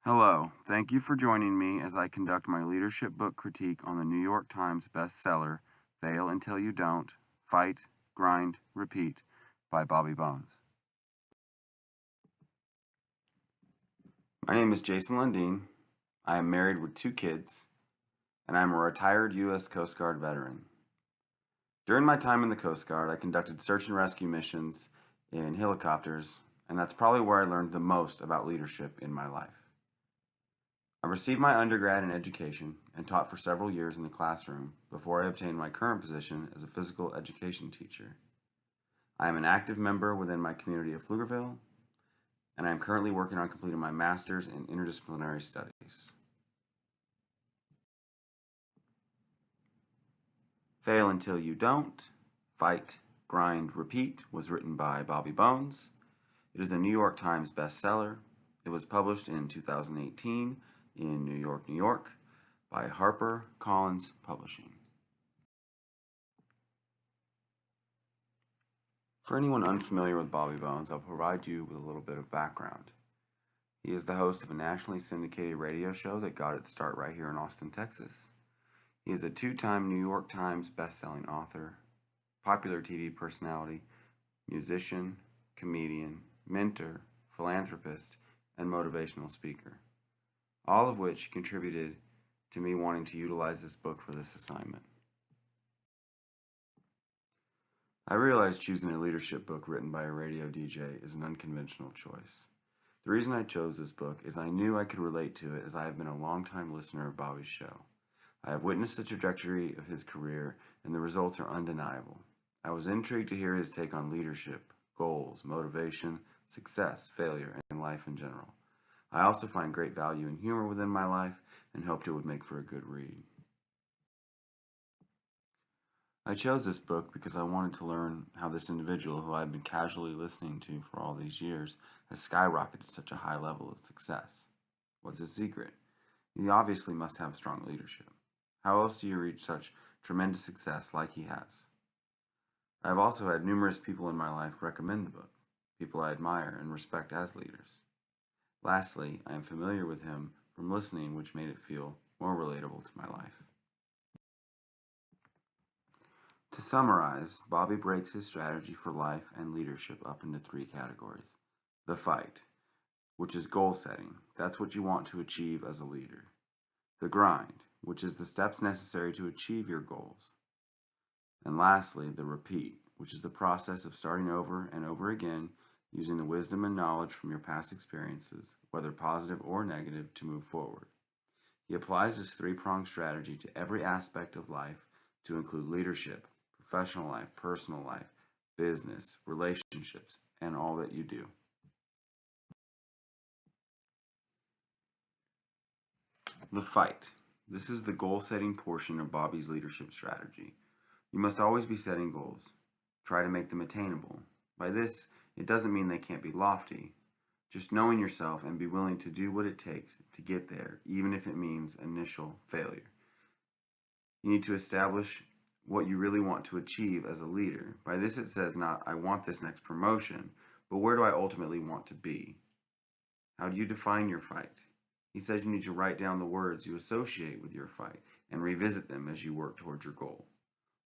Hello, thank you for joining me as I conduct my leadership book critique on the New York Times bestseller, Fail Until You Don't, Fight, Grind, Repeat by Bobby Bones. My name is Jason Lundin. I am married with 2 kids, and I am a retired U.S. Coast Guard veteran. During my time in the Coast Guard, I conducted search and rescue missions in helicopters, and that's probably where I learned the most about leadership in my life. I received my undergrad in education and taught for several years in the classroom before I obtained my current position as a physical education teacher. I am an active member within my community of Pflugerville, and I am currently working on completing my master's in interdisciplinary studies. Fail Until You Don't, Fight, Grind, Repeat was written by Bobby Bones. It is a New York Times bestseller. It was published in 2018 in New York, New York by HarperCollins Publishing. For anyone unfamiliar with Bobby Bones, I'll provide you with a little bit of background. He is the host of a nationally syndicated radio show that got its start right here in Austin, Texas. He is a 2-time New York Times best-selling author, popular TV personality, musician, comedian, mentor, philanthropist, and motivational speaker, all of which contributed to me wanting to utilize this book for this assignment. I realized choosing a leadership book written by a radio DJ is an unconventional choice. The reason I chose this book is I knew I could relate to it as I have been a longtime listener of Bobby's show. I have witnessed the trajectory of his career, and the results are undeniable. I was intrigued to hear his take on leadership, goals, motivation, success, failure, and life in general. I also find great value in humor within my life and hoped it would make for a good read. I chose this book because I wanted to learn how this individual, who I've been casually listening to for all these years, has skyrocketed to such a high level of success. What's his secret? He obviously must have strong leadership. How else do you reach such tremendous success like he has? I have also had numerous people in my life recommend the book, people I admire and respect as leaders. Lastly, I am familiar with him from listening, which made it feel more relatable to my life. To summarize, Bobby breaks his strategy for life and leadership up into 3 categories. The fight, which is goal setting. That's what you want to achieve as a leader. The grind, which is the steps necessary to achieve your goals. And lastly, the repeat, which is the process of starting over and over again, using the wisdom and knowledge from your past experiences, whether positive or negative, to move forward. He applies this 3-pronged strategy to every aspect of life to include leadership, professional life, personal life, business, relationships, and all that you do. The fight. This is the goal-setting portion of Bobby's leadership strategy. You must always be setting goals. Try to make them attainable. By this, it doesn't mean they can't be lofty. Just knowing yourself and be willing to do what it takes to get there, even if it means initial failure. You need to establish what you really want to achieve as a leader. By this it says not, I want this next promotion, but where do I ultimately want to be? How do you define your fight? He says you need to write down the words you associate with your fight and revisit them as you work towards your goal.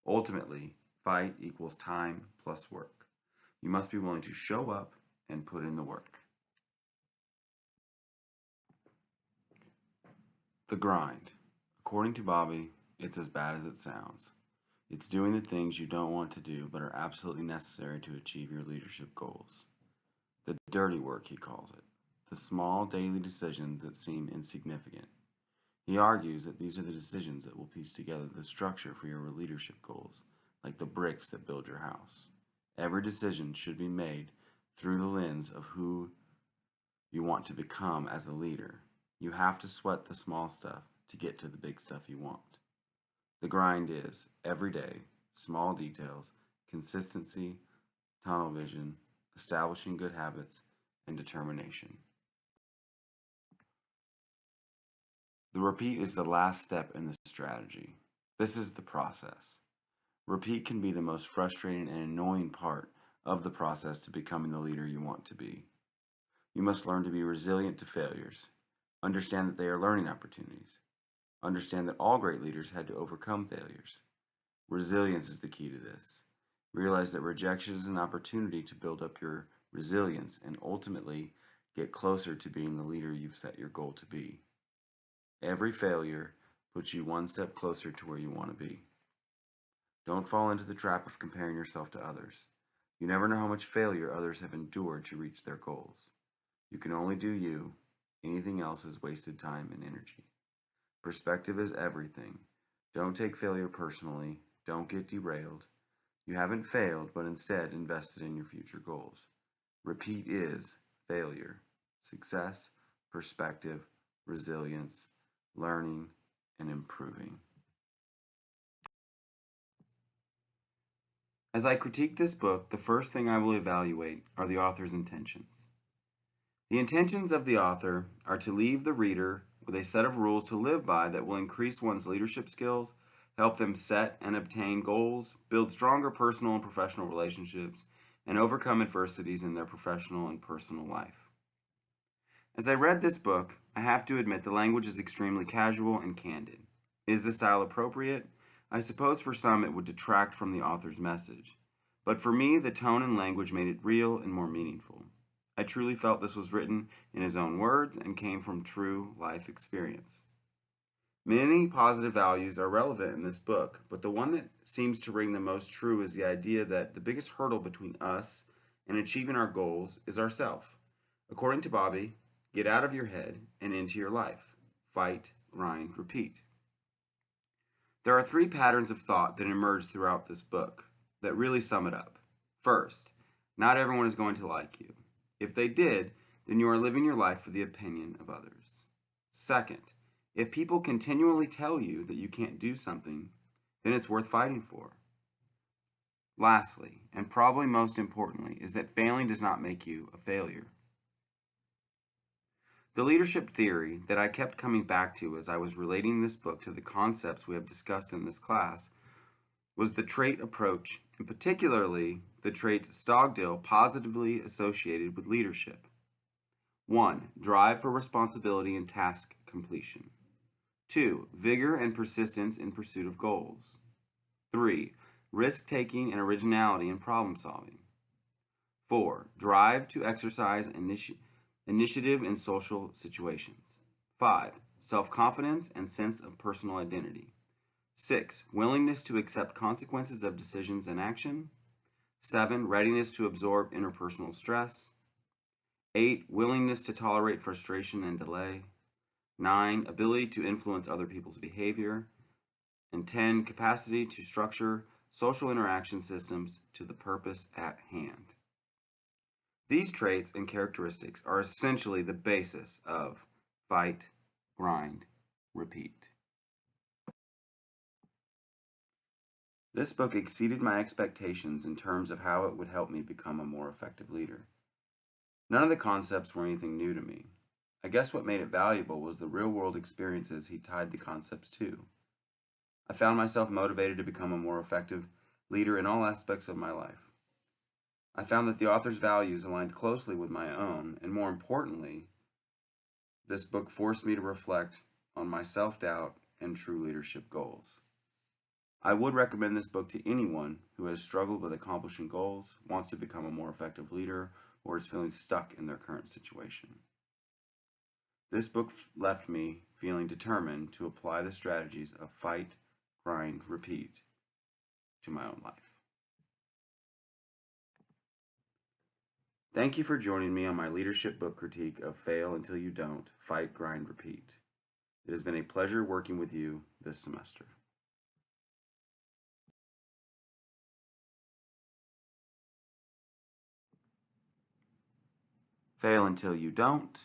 Ultimately, fight equals time plus work. You must be willing to show up and put in the work. The grind. According to Bobby, it's as bad as it sounds. It's doing the things you don't want to do but are absolutely necessary to achieve your leadership goals. The dirty work, he calls it. The small daily decisions that seem insignificant. He argues that these are the decisions that will piece together the structure for your leadership goals, like the bricks that build your house. Every decision should be made through the lens of who you want to become as a leader. You have to sweat the small stuff to get to the big stuff you want. The grind is, every day, small details, consistency, tunnel vision, establishing good habits, and determination. The repeat is the last step in the strategy. This is the process. Repeat can be the most frustrating and annoying part of the process to becoming the leader you want to be. You must learn to be resilient to failures, Understand that they are learning opportunities. Understand that all great leaders had to overcome failures. Resilience is the key to this. Realize that rejection is an opportunity to build up your resilience and ultimately get closer to being the leader you've set your goal to be. Every failure puts you one step closer to where you want to be. Don't fall into the trap of comparing yourself to others. You never know how much failure others have endured to reach their goals. You can only do you. Anything else is wasted time and energy. Perspective is everything. Don't take failure personally. Don't get derailed. You haven't failed, but instead invested in your future goals. Repeat is failure, success, perspective, resilience, learning, and improving. As I critique this book, the first thing I will evaluate are the author's intentions. The intentions of the author are to leave the reader with a set of rules to live by that will increase one's leadership skills, help them set and obtain goals, build stronger personal and professional relationships, and overcome adversities in their professional and personal life. As I read this book, I have to admit the language is extremely casual and candid. Is the style appropriate? I suppose for some it would detract from the author's message. But for me, the tone and language made it real and more meaningful. I truly felt this was written in his own words and came from true life experience. Many positive values are relevant in this book, but the one that seems to ring the most true is the idea that the biggest hurdle between us and achieving our goals is ourself. According to Bobby, get out of your head and into your life. Fight, grind, repeat. There are 3 patterns of thought that emerge throughout this book that really sum it up. First, not everyone is going to like you. If they did, then you are living your life for the opinion of others. Second, if people continually tell you that you can't do something, then it's worth fighting for. Lastly, and probably most importantly, is that failing does not make you a failure. The leadership theory that I kept coming back to as I was relating this book to the concepts we have discussed in this class was the trait approach, and particularly the traits Stockdale positively associated with leadership. 1. Drive for responsibility and task completion. 2. Vigor and persistence in pursuit of goals. 3. Risk-taking and originality in problem-solving. 4. Drive to exercise initiative in social situations. 5. Self-confidence and sense of personal identity. 6. Willingness to accept consequences of decisions and action. 7. Readiness to absorb interpersonal stress. 8. Willingness to tolerate frustration and delay. 9. Ability to influence other people's behavior. And 10. Capacity to structure social interaction systems to the purpose at hand. These traits and characteristics are essentially the basis of fight, grind, repeat. This book exceeded my expectations in terms of how it would help me become a more effective leader. None of the concepts were anything new to me. I guess what made it valuable was the real-world experiences he tied the concepts to. I found myself motivated to become a more effective leader in all aspects of my life. I found that the author's values aligned closely with my own, and more importantly, this book forced me to reflect on my self-doubt and true leadership goals. I would recommend this book to anyone who has struggled with accomplishing goals, wants to become a more effective leader, or is feeling stuck in their current situation. This book left me feeling determined to apply the strategies of fight, grind, repeat to my own life. Thank you for joining me on my leadership book critique of Fail Until You Don't, Fight, Grind, Repeat. It has been a pleasure working with you this semester. Fail Until You Don't,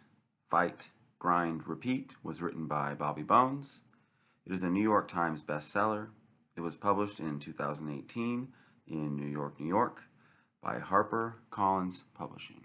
Fight, Grind, Repeat was written by Bobby Bones. It is a New York Times bestseller. It was published in 2018 in New York, New York by HarperCollins Publishing.